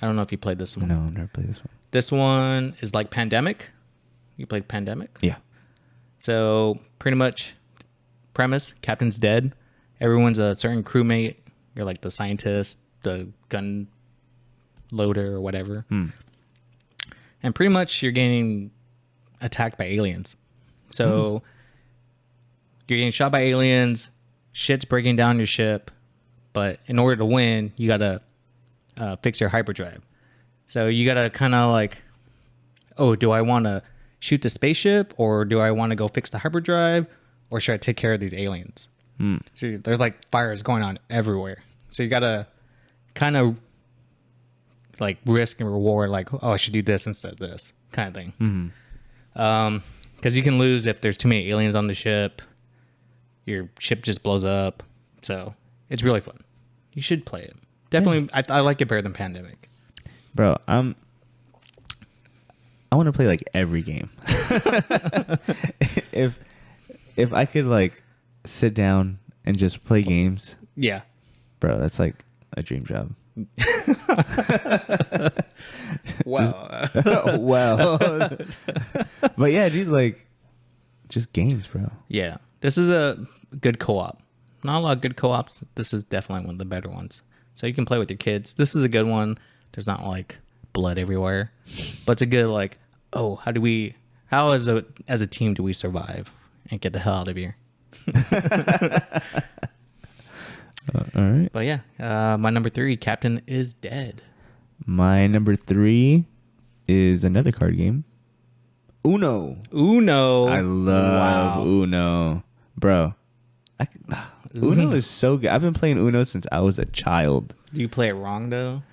I don't know if you played this one. No, never played this one. This one is like Pandemic. You played Pandemic? Yeah. So pretty much premise, Captain's dead. Everyone's a certain crewmate. You're like the scientist, the gun loader or whatever. And pretty much you're getting attacked by aliens. So you're getting shot by aliens. Shit's breaking down your ship. But in order to win, you got to fix your hyperdrive. So you got to kind of like, oh, do I want to shoot the spaceship, or do I want to go fix the hyperdrive, or should I take care of these aliens? So there's like fires going on everywhere. So you got to kind of like risk and reward, like, oh, I should do this instead of this kind of thing. Because you can lose if there's too many aliens on the ship. Your ship just blows up. So it's really fun. You should play it. Definitely, I like it better than Pandemic. Bro, I want to play like every game. if I could like sit down and just play games, Yeah. bro, that's like a dream job. Well, Well, but yeah, dude, like just games, bro. yeah. This is a good co-op. Not a lot of good co-ops. This is definitely one of the better ones. So you can play with your kids. This is a good one. There's not like blood everywhere, but it's a good like, oh, how as a team do we survive and get the hell out of here? All right. But yeah, my number 3, Captain is Dead. My number 3 is another card game. Uno. Uno. I love Uno, bro. Uno is so good. I've been playing Uno since I was a child. Do you play it wrong though?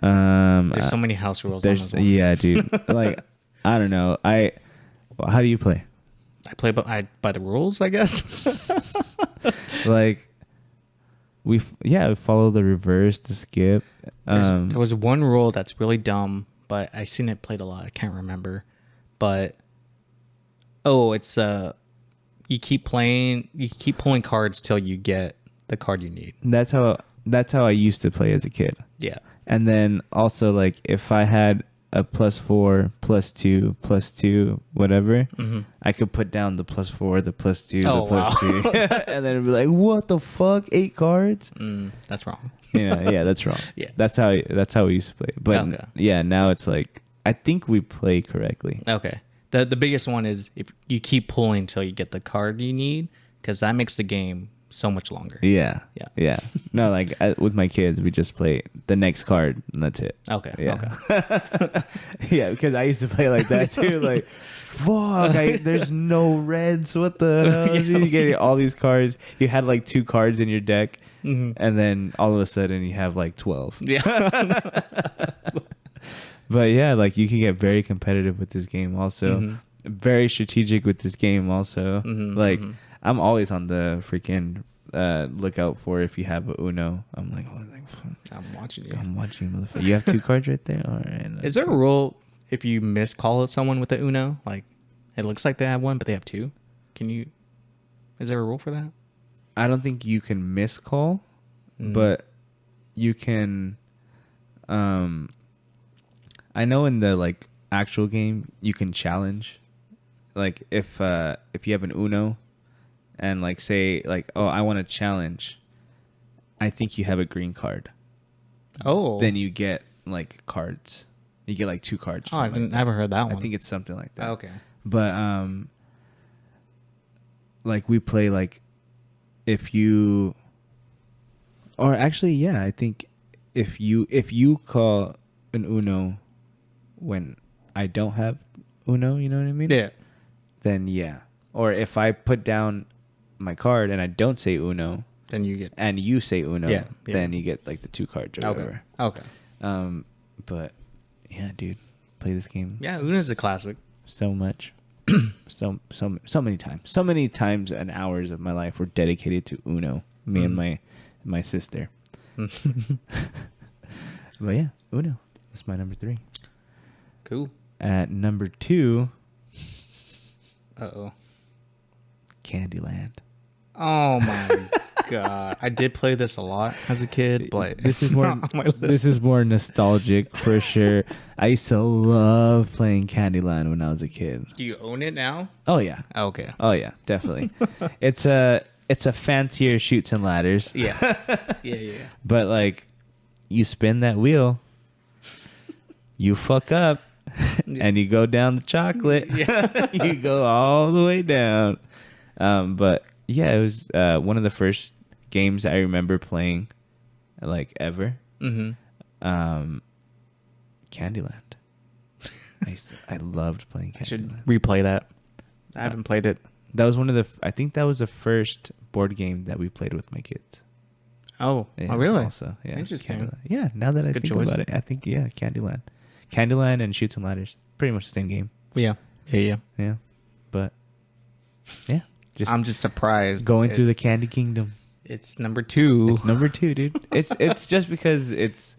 There's so many house rules. Yeah, dude. Like, I don't know. How do you play? I play by the rules, I guess. Like, we follow the reverse, the skip. There was one rule that's really dumb, but I seen it played a lot. I can't remember, but it's you keep playing, you keep pulling cards till you get the card you need. That's how I used to play as a kid. Yeah. And then also, like, if I had a +4, +2, +2, whatever, I could put down the +4, the +2, Oh, the +2, and then it'd be like, what the fuck? 8 cards? That's wrong. Yeah, that's wrong. Yeah. That's how we used to play. But Okay. yeah, now it's like, I think we play correctly. Okay. The biggest one is if you keep pulling till you get the card you need, because that makes the game so much longer. Yeah. Yeah. Yeah. No, like with my kids, we just play the next card and that's it. Okay. Yeah. Okay. Yeah, because I used to play like that too. Like, fuck, there's no reds. What the hell? Yeah. You get all these cards. You had like 2 cards in your deck, and then all of a sudden you have like 12. Yeah. But yeah, like you can get very competitive with this game also. Very strategic with this game also. Like I'm always on the freaking lookout for if you have a Uno. I'm like, I'm watching you. I'm watching, motherfucker. You have 2 cards right there? All right. Is there a rule if you miscall someone with the Uno? Like, it looks like they have one, but they have 2. Is there a rule for that? I don't think you can miscall, but you can, I know in the like actual game you can challenge, like if you have an Uno, and like say like, oh, I want to challenge, I think you have a green card. Oh, Then you get like cards. You get like 2 cards. I never heard that one. I think it's something like that. Okay. But like we play like if you, or actually yeah, I think if you call an Uno when I don't have Uno, you know what I mean? Yeah. Then yeah. Or if I put down my card and I don't say Uno, Then you get. and you say Uno, Yeah. then you get like the 2 cards or whatever. Okay. But yeah, dude, play this game Yeah, Uno's a classic. so much. so many times. So many times and hours of my life were dedicated to Uno. Me and my sister. But yeah, Uno. That's my number 3. Cool. At number 2, Uh-oh. Candyland. Oh my god. I did play this a lot as a kid, but This it's is more not on my list. this is more nostalgic for sure. I used to love playing Candyland when I was a kid. Do you own it now? Oh yeah. Okay. Oh yeah, definitely. It's a fancier Chutes and Ladders. Yeah. Yeah. But like you spin that wheel, you fuck up, and you go down the chocolate. Yeah. You go all the way down. But yeah, it was one of the first games I remember playing, like ever. Candyland. I loved playing I should Candyland. replay that. I haven't played it. That was I think that was the first board game that we played with my kids. Oh, Yeah, really? Also, yeah. Interesting. Candyland. Yeah, now that I Good think choice. about it, I think yeah, Candyland. Candyland and Chutes and Ladders, pretty much the same game. Yeah. Yeah. Yeah, but yeah, I'm just surprised. going through the It's- Candy Kingdom. It's number 2. It's number 2, dude. It's just because it's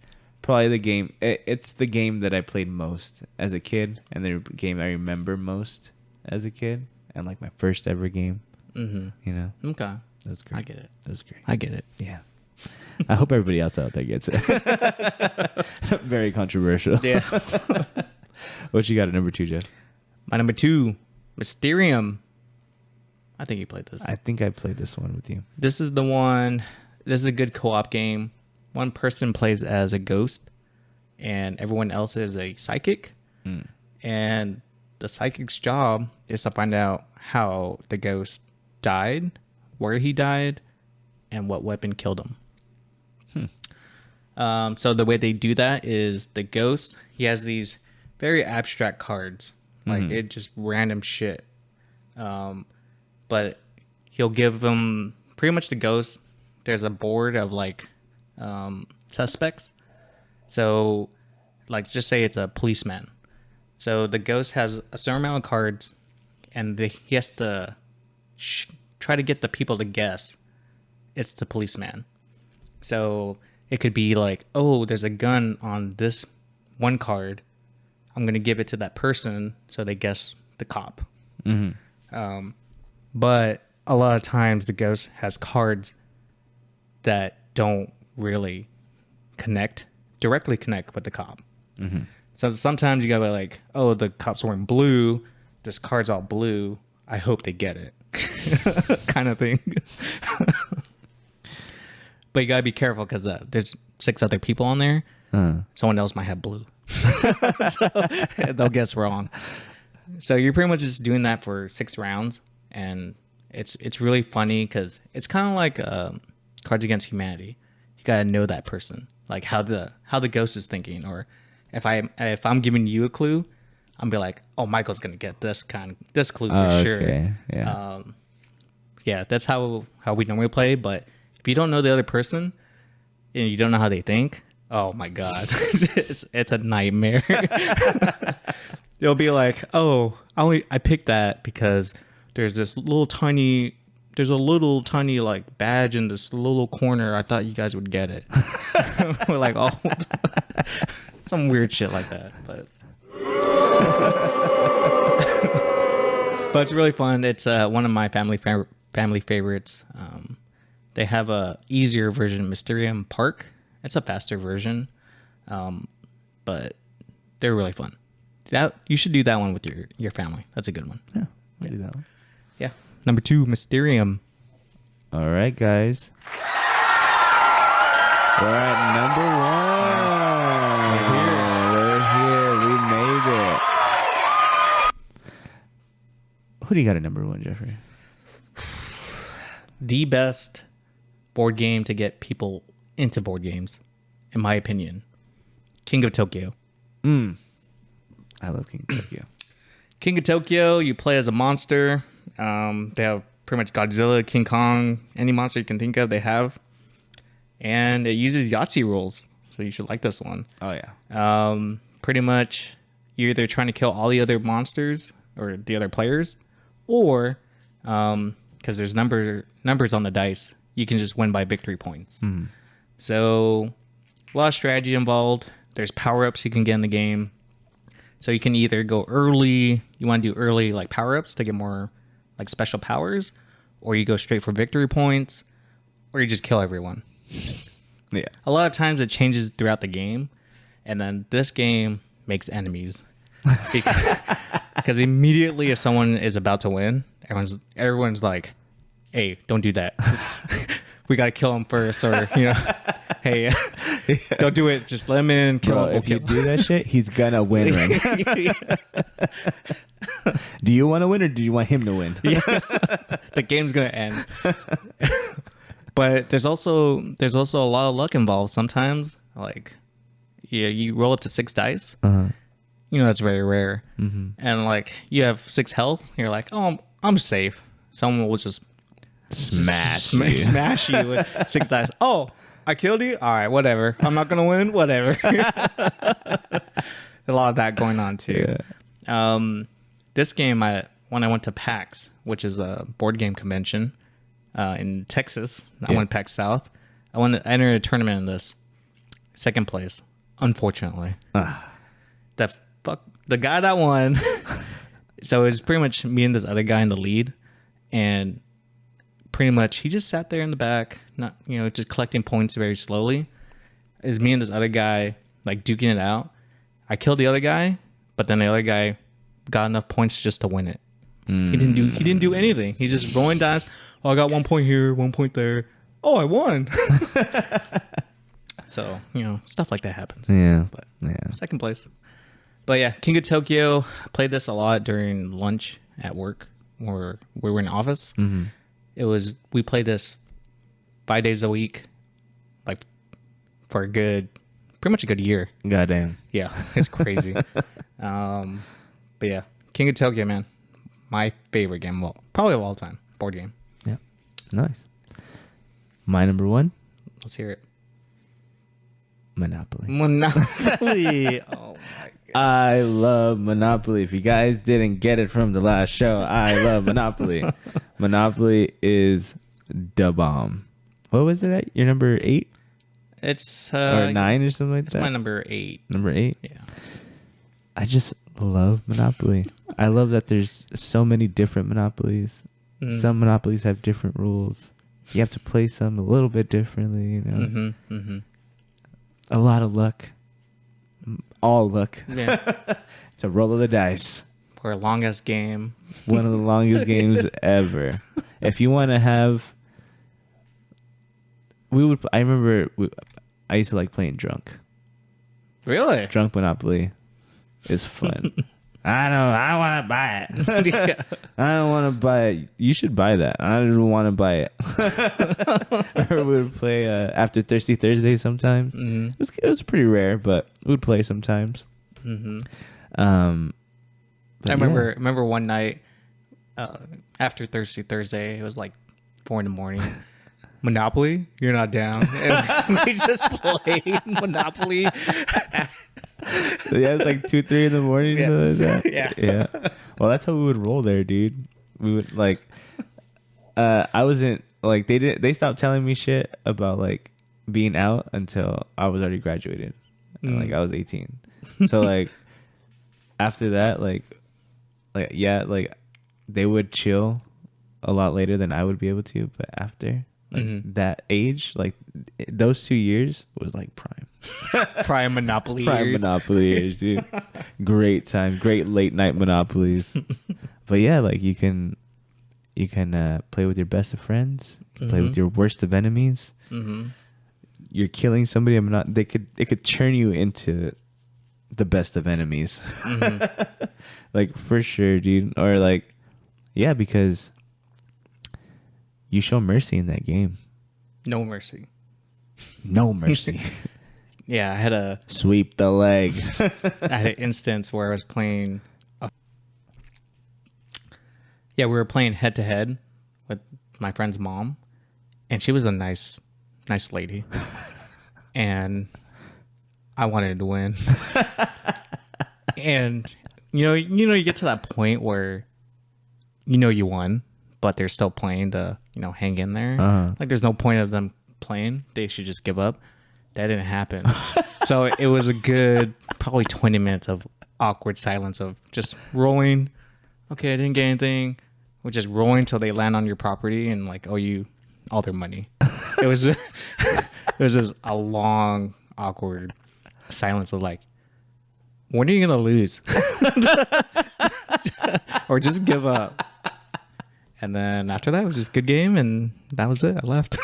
probably the game. It's the game that I played most as a kid, and the game I remember most as a kid, and like my first ever game. Mm-hmm. You know, Okay. that was great. I get it. That was great. I get it. Yeah. I hope everybody else out there gets it. Very controversial. Yeah. What you got at number 2, Jeff? My number 2, Mysterium. I think you played this. I think I played this one with you. This is the one. This is a good co-op game. One person plays as a ghost, and everyone else is a psychic. And the psychic's job is to find out how the ghost died, where he died, and what weapon killed him. So the way they do that is the ghost, he has these very abstract cards, like it just random shit. But he'll give them pretty much the ghost. There's a board of like suspects. So like just say it's a policeman. So the ghost has a certain amount of cards, and he has to try to get the people to guess it's the policeman. So it could be like, oh, there's a gun on this one card. I'm going to give it to that person so they guess the cop. But a lot of times the ghost has cards that don't really directly connect with the cop. So sometimes you gotta be like, oh, the cop's wearing blue. This card's all blue. I hope they get it. Kind of thing. But you gotta be careful because there's 6 other people on there. Someone else might have blue. So they'll guess wrong. So you're pretty much just doing that for 6 rounds. And it's really funny because it's kind of like Cards Against Humanity. You gotta know that person, like how the ghost is thinking, or if I'm giving you a clue, I'm be like, oh, Michael's gonna get this clue for sure. Okay. Yeah. Yeah, that's how we normally play. But if you don't know the other person and you don't know how they think, oh my god, it's a nightmare. They'll be like, oh, I picked that because there's a little tiny like badge in this little corner. I thought you guys would get it. We're like, oh, some weird shit like that. But it's really fun. It's one of my family favorites. They have a easier version, Mysterium Park. It's a faster version, but they're really fun. You should do that one with your family. That's a good one. Yeah, I'll do that one. Yeah. Number 2, Mysterium. All right, guys. We're at number 1. We're here. We made it. Who do you got at number 1, Jeffrey? The best board game to get people into board games, in my opinion. King of Tokyo. I love King of Tokyo. King of Tokyo, you play as a monster. They have pretty much Godzilla, King Kong, any monster you can think of, they have. And it uses Yahtzee rules, so you should like this one. Oh, yeah. Pretty much, you're either trying to kill all the other monsters or the other players, or because there's numbers on the dice, you can just win by victory points. So a lot of strategy involved. There's power-ups you can get in the game. So you can either go early, you want to do early like power-ups to get more like special powers, or you go straight for victory points, or you just kill everyone. Yeah. A lot of times it changes throughout the game, and then this game makes enemies. Because immediately if someone is about to win, everyone's like, hey, don't do that. We got to kill him first, or, hey, don't do it. Just let him in, kill him. If you do that shit, he's gonna win. Do you want to win, or do you want him to win? Yeah. The game's gonna end. But there's also a lot of luck involved. Sometimes, like, you roll up to 6 dice. That's very rare. And like you have 6 health. You're like, oh, I'm safe. Someone will just smash you with 6 dice. Oh, I killed you? All right, whatever. I'm not gonna win. Whatever. A lot of that going on too. Yeah. This game, when I went to PAX, which is a board game convention in Texas, I went PAX South. I entered a tournament in this, 2nd place. unfortunately. Ah. The guy that won. So it was pretty much me and this other guy in the lead, and pretty much he just sat there in the back, not just collecting points very slowly. Is me and this other guy like duking it out. I killed the other guy, but then the other guy got enough points just to win it. He didn't do anything. He's just rolling dice. Oh, I got 1 point here, 1 point there. Oh, I won. So stuff like that happens. Yeah. But Yeah. second place. But yeah, King of Tokyo. I played this a lot during lunch at work, or we were in office. Mm-hmm. We played this 5 days a week, like for pretty much a good year. Goddamn. Yeah, it's crazy. But yeah, King of Tokyo, man, my favorite game, probably of all time, board game. Yeah. Nice. My number 1, Let's hear it. Monopoly. Monopoly. Oh my god. I love Monopoly. If you guys didn't get it from the last show, I love Monopoly. Monopoly is the bomb. What was it at? Your number 8? It's Or 9 or something like It's that? my number 8. Number 8? Yeah. I just love Monopoly. I love that there's so many different Monopolies. Some Monopolies have different rules. You have to play some a little bit differently, A lot of luck. All luck. Yeah. It's a roll of the dice. For longest game. One of the longest games ever. If you want to have... I remember I used to like playing drunk. Really? Drunk Monopoly is fun. I want to buy it. Yeah. I don't want to buy it. You should buy that. I don't want to buy it. Or we would play after Thirsty Thursday sometimes. Mm-hmm. It was pretty rare, but we would play sometimes. Mm-hmm. But I remember one night after Thirsty Thursday, it was like 4 a.m. Monopoly, you're not down. And we just played Monopoly. Yeah, it's like 2, 3 in the morning. Yeah. Or something like that. Yeah. Yeah. Well, that's how we would roll there, dude. We would like. I wasn't like they stopped telling me shit about like being out until I was already graduated. And, like I was 18. So like after that, like they would chill a lot later than I would be able to. But after that age, like those 2 years was like prime. Prime Monopoly Prime years. Monopoly years, dude. Great time, great late night Monopolies. But yeah, like you can play with your best of friends, play with your worst of enemies. Mm-hmm. You're killing somebody. They could turn you into the best of enemies. Like for sure, dude. Or like, yeah, because you show mercy in that game. No mercy. No mercy. Yeah, I had Sweep the leg. an instance where I was playing. We were playing head to head with my friend's mom, and she was a nice lady, and I wanted to win. And you get to that point where you won, but they're still playing to hang in there. Like there's no point of them playing; they should just give up. That didn't happen. So it was a good probably 20 minutes of awkward silence of just rolling. Okay, I didn't get anything. We're just rolling till they land on your property and like owe you all their money. It was just a long awkward silence of like, when are you gonna lose? Or just give up. And then after that, it was just a good game, and that was it. I left.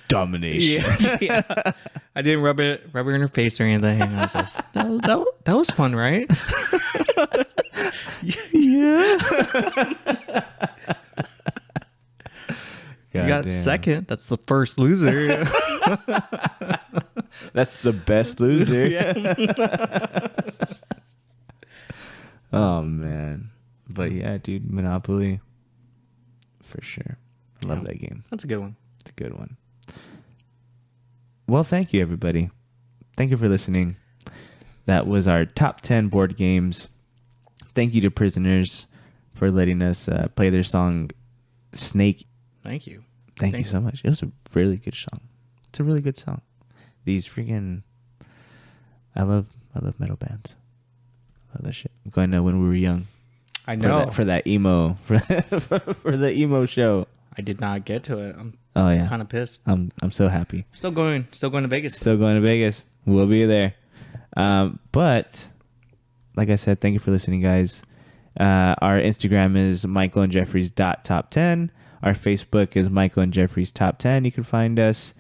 Domination. Yeah. I didn't rub her in her face or anything. I was just that was fun, right? Yeah. You got second. That's the first loser. That's the best loser. Yeah. Oh man. But yeah, dude, Monopoly. For sure. I love that game. That's a good one. It's a good one. Well, thank you, everybody. Thank you for listening. That was our top 10 board games. Thank you to Prisoners for letting us play their song Snake. Thank you. Thank you so much. It was a really good song. It's a really good song. These freaking, I love metal bands. I love that shit. Going to when we were young. I know. For that emo for the emo show. I did not get to it. I'm kind of pissed. I'm so happy. Still going to Vegas. Still going to Vegas. We'll be there. But like I said, thank you for listening, guys. Our Instagram is michaelandjeffries.top10. Our Facebook is Michael and Jeffries Top 10. You can find us.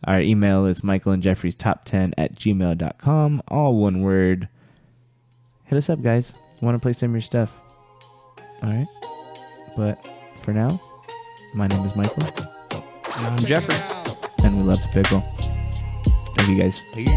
Our email is michaelandjeffriestop10@gmail.com. All one word. Hit us up, guys. Want to play some of your stuff. All right. But for now, my name is Michael. And I'm Jeffrey. And we love to pickle. Thank you, guys. Peace.